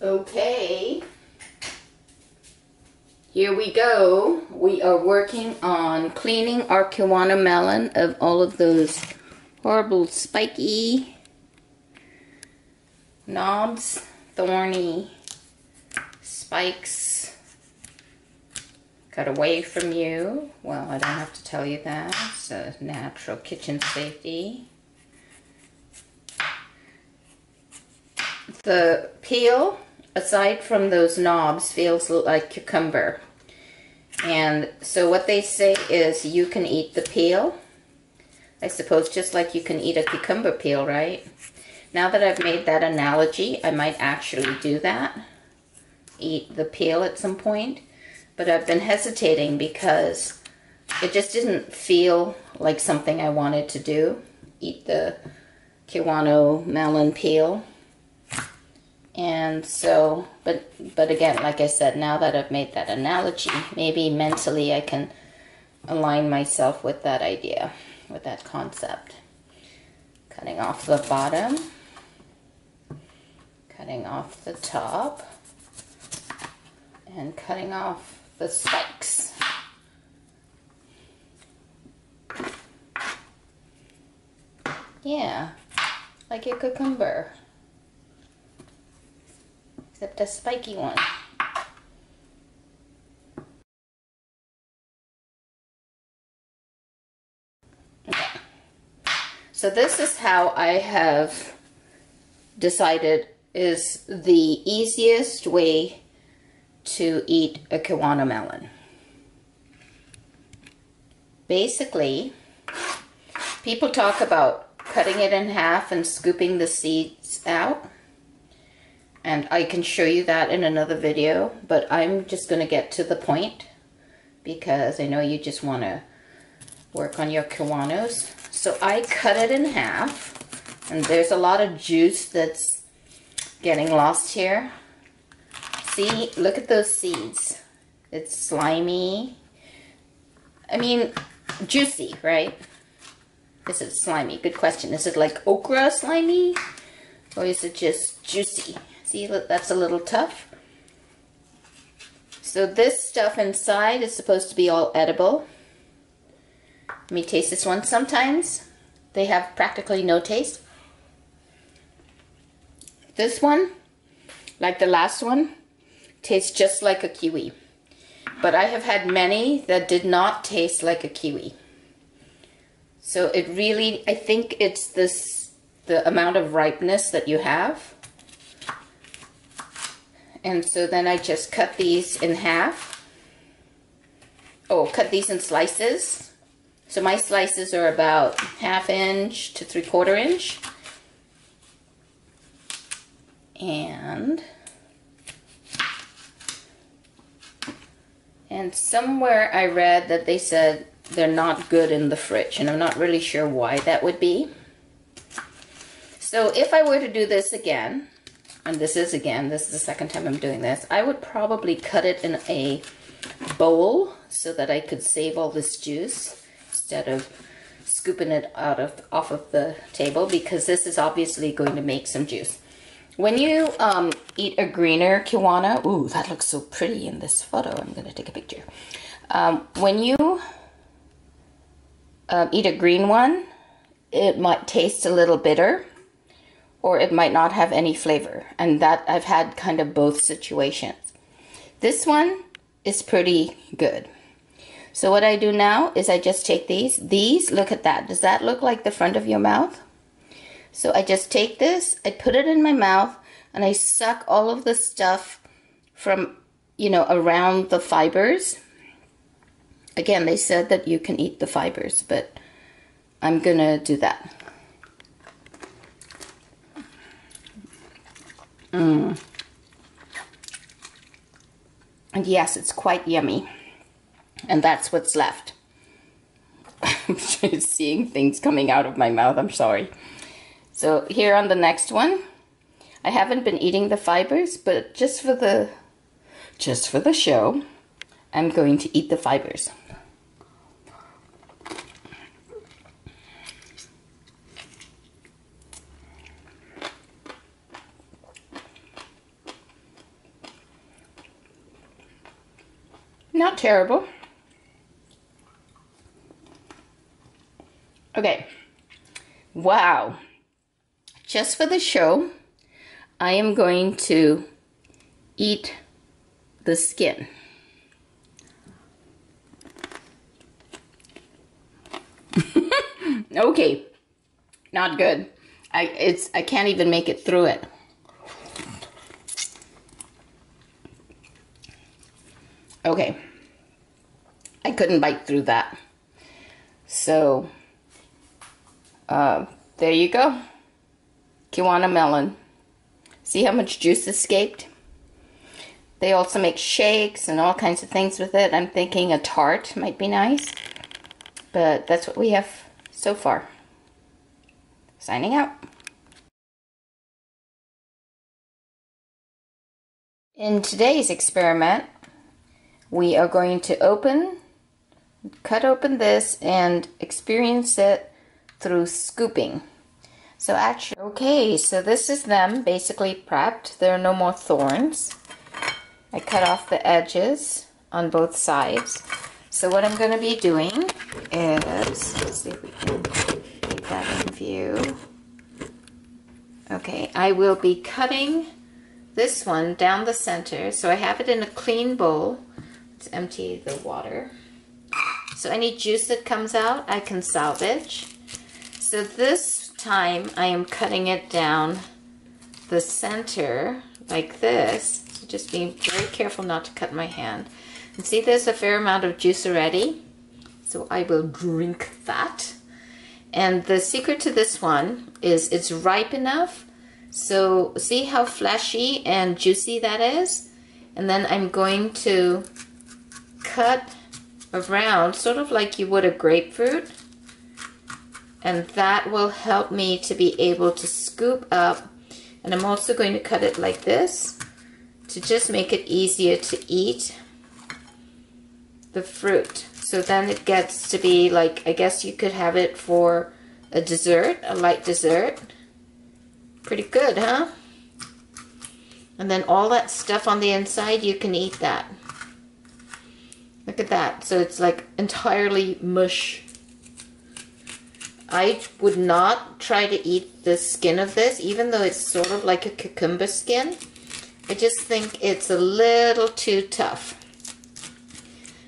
Okay, here we go. We are working on cleaning our Kiwano melon of all of those horrible spiky knobs, thorny spikes. Cut away from you. Well, I don't have to tell you that. It's a natural kitchen safety. The peel, aside from those knobs, feels like cucumber. And so what they say is you can eat the peel. I suppose just like you can eat a cucumber peel, right? Now that I've made that analogy, I might actually do that. Eat the peel at some point. But I've been hesitating because it just didn't feel like something I wanted to do. Eat the Kiwano melon peel. And so, but again, like I said, now that I've made that analogy, maybe mentally I can align myself with that idea, with that concept. Cutting off the bottom, cutting off the top, and cutting off the spikes. Yeah, like a cucumber. Except a spiky one. Okay. So this is how I have decided is the easiest way to eat a Kiwano melon. Basically, people talk about cutting it in half and scooping the seeds out. And I can show you that in another video, but I'm just going to get to the point because I know you just want to work on your Kiwanos. So I cut it in half, and there's a lot of juice that's getting lost here. See, look at those seeds. It's slimy. I mean, juicy, right? Is it slimy? Good question. Is it like okra slimy? Or is it just juicy? See, that's a little tough. So this stuff inside is supposed to be all edible. Let me taste this one. Sometimes they have practically no taste. This one, like the last one, tastes just like a kiwi. But I have had many that did not taste like a kiwi. So it really, I think it's the amount of ripeness that you have. And so then I just cut these in half. Oh, cut these in slices. So my slices are about 1/2 inch to 3/4 inch. And somewhere I read that they said they're not good in the fridge, and I'm not really sure why that would be. So if I were to do this again, and this is the second time I'm doing this, I would probably cut it in a bowl so that I could save all this juice instead of scooping it off of the table, because this is obviously going to make some juice. When you eat a greener Kiwano, ooh, that looks so pretty in this photo. I'm going to take a picture. When you eat a green one, it might taste a little bitter, or it might not have any flavor. And that I've had kind of both situations. This one is pretty good. So what I do now is I just take these. These, look at that. Does that look like the front of your mouth? So I just take this, I put it in my mouth, and I suck all of the stuff from, you know, around the fibers. Again, they said that you can eat the fibers, but I'm gonna do that. And yes, it's quite yummy. And that's what's left. I'm just seeing things coming out of my mouth, I'm sorry. So here on the next one, I haven't been eating the fibers, but just for the show, I'm going to eat the fibers. Not terrible. Okay. Wow. Just for the show, I am going to eat the skin. Okay. Not good. I can't even make it through it. Okay. I couldn't bite through that. So, there you go. Kiwano melon. See how much juice escaped? They also make shakes and all kinds of things with it. I'm thinking a tart might be nice. But that's what we have so far. Signing out. In today's experiment, we are going to cut open this and experience it through scooping. So actually, okay, so this is them basically prepped. There are no more thorns. I cut off the edges on both sides. So what I'm going to be doing is, let's see if we can get that in view. Okay, I will be cutting this one down the center. So I have it in a clean bowl. Let's empty the water. So any juice that comes out, I can salvage. So this time I am cutting it down the center like this. So just being very careful not to cut my hand. And see, there's a fair amount of juice already. So I will drink that. And the secret to this one is it's ripe enough. So see how fleshy and juicy that is? And then I'm going to cut around, sort of like you would a grapefruit. And that will help me to be able to scoop up. And I'm also going to cut it like this to just make it easier to eat the fruit. So then it gets to be like, I guess you could have it for a dessert, a light dessert. Pretty good, huh? And then all that stuff on the inside, you can eat that. Look at that. So it's like entirely mush. I would not try to eat the skin of this, even though it's sort of like a cucumber skin. I just think it's a little too tough.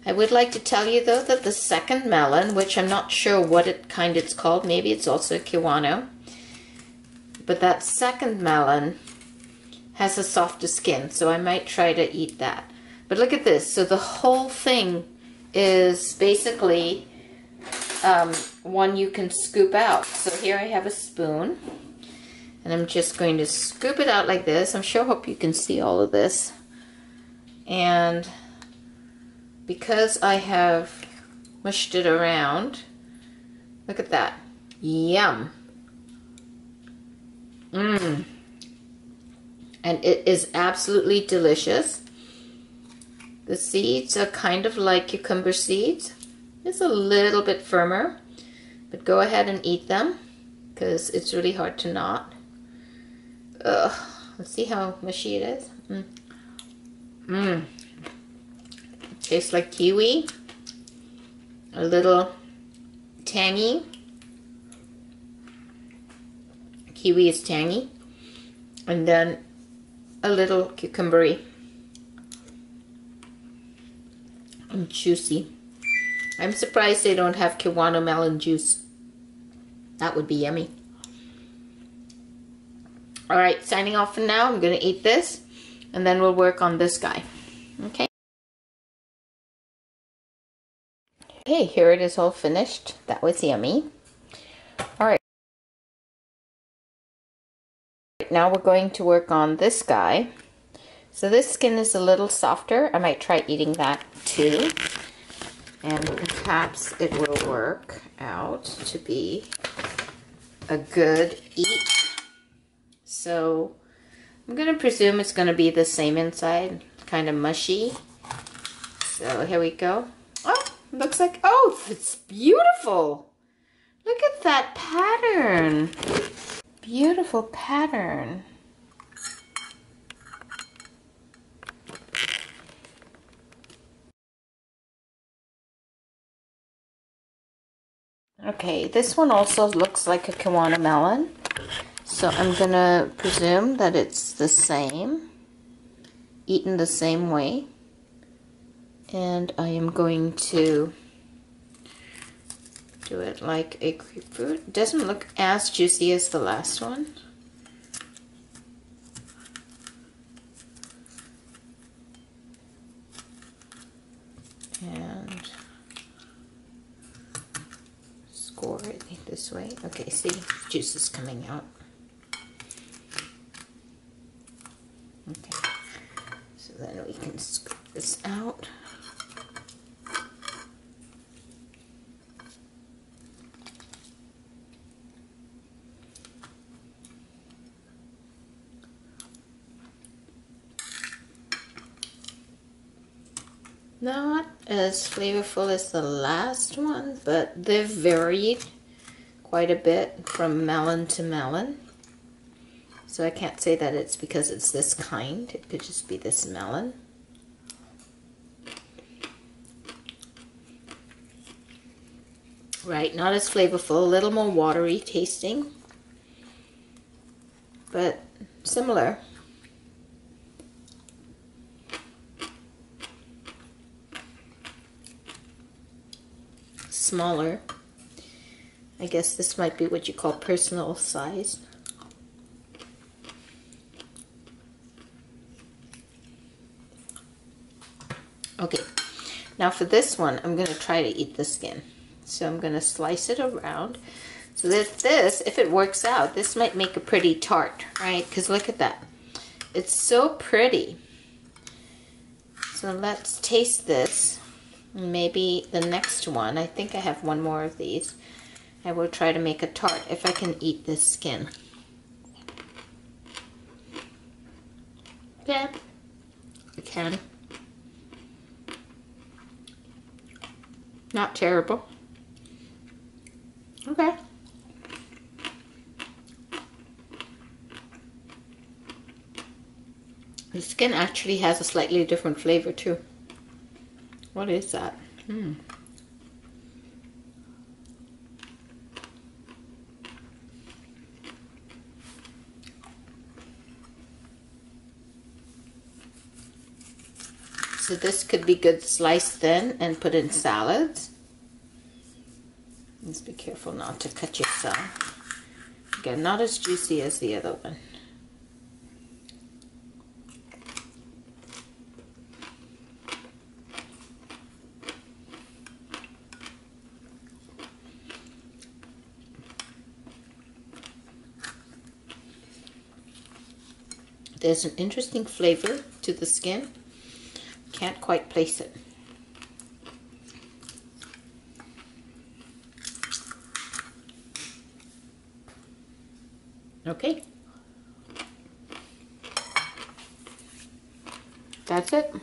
I would like to tell you though that the second melon, which I'm not sure what kind it's called, maybe it's also a Kiwano, but that second melon has a softer skin, so I might try to eat that. But look at this. So the whole thing is basically one you can scoop out. So here I have a spoon, and I'm just going to scoop it out like this. I'm sure hope you can see all of this. And because I have mushed it around, look at that. Yum. Mmm. And it is absolutely delicious. The seeds are kind of like cucumber seeds. It's a little bit firmer, but go ahead and eat them because it's really hard to knot. Ugh. Let's see how mushy it is. Mmm. It tastes like kiwi. A little tangy. Kiwi is tangy. And then a little cucumbery. And juicy. I'm surprised they don't have Kiwano melon juice. That would be yummy. Alright, signing off for now. I'm going to eat this, and then we'll work on this guy. Okay. Okay, here it is all finished. That was yummy. Alright. Now we're going to work on this guy. So this skin is a little softer. I might try eating that too. And perhaps it will work out to be a good eat. So I'm going to presume it's going to be the same inside, kind of mushy. So here we go. Oh, looks like, oh, it's beautiful. Look at that pattern. Beautiful pattern. Okay, this one also looks like a Kiwano melon. So I'm gonna presume that it's the same, eaten the same way. And I am going to do it like a grapefruit. It doesn't look as juicy as the last one. And score it this way. Okay, see, juice is coming out. Okay, so then we can scoop this out. Not as flavorful as the last one, but they've varied quite a bit from melon to melon. So I can't say that it's because it's this kind. It could just be this melon. Right, not as flavorful, a little more watery tasting, but similar. Smaller. I guess this might be what you call personal size. Okay, now for this one, I'm going to try to eat the skin. So I'm going to slice it around. So that this, if it works out, this might make a pretty tart, right? Because look at that. It's so pretty. So let's taste this. Maybe the next one, I think I have one more of these. I will try to make a tart if I can eat this skin. Yeah, I can. Not terrible. Okay. The skin actually has a slightly different flavor too. What is that? So this could be good sliced thin and put in salads. Just be careful not to cut yourself. Again, not as juicy as the other one. There's an interesting flavor to the skin. Can't quite place it. Okay. That's it.